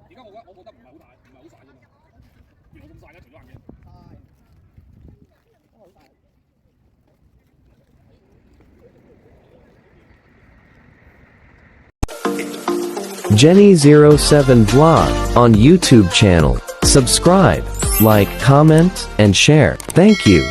而家我覺得唔係好大，唔係好曬啫嘛，原來咁曬嘅，除咗眼鏡。都好大。Jenny07 Vlog on YouTube channel. Subscribe, like, comment, and share. Thank you.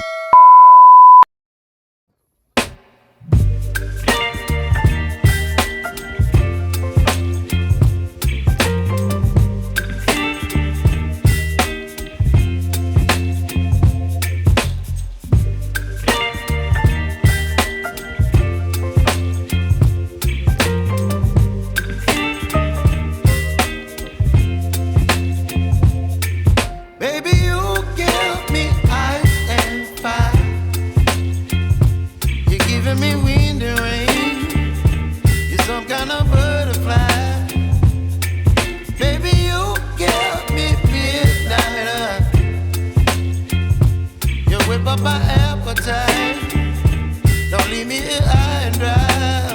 Don't leave me here high and dry.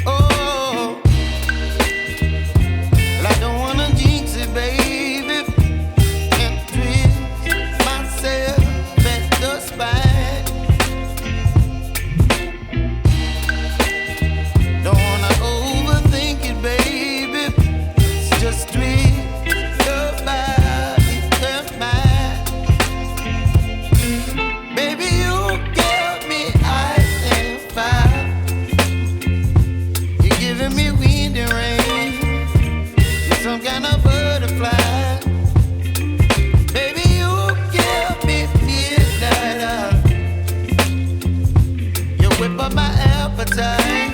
Oh, well, I don't wanna jinx it, baby, and twist myself at the spine. Don't wanna overthink it, baby. It's just twist your body and mine. Baby, you give me ice and fire. You're giving me wind and rain. You're some kind of butterfly. Baby, you give me midnight. You whip up my appetite.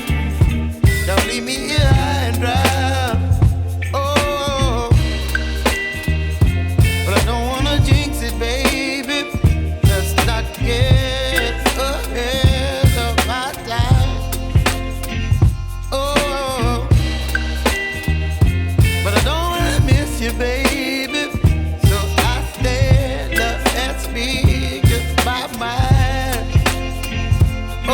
Don't leave me here high and dry. Oh, but I don't wanna jinx it, baby. Let's not get ahead of my time. Oh, but I don't wanna miss you, baby. So I stand up and speak just my mind. Oh.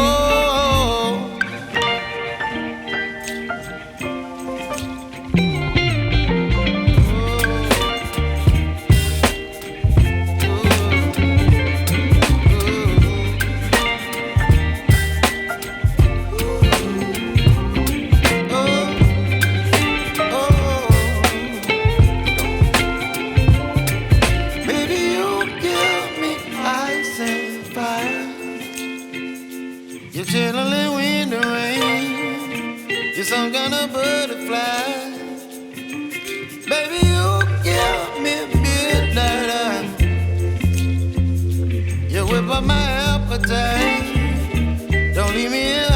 Baby, you give me ice and fire. You're chilling wind and rain. You're some kind of butterfly. Baby, you give me midnight. You whip up my appetite. Don't leave me here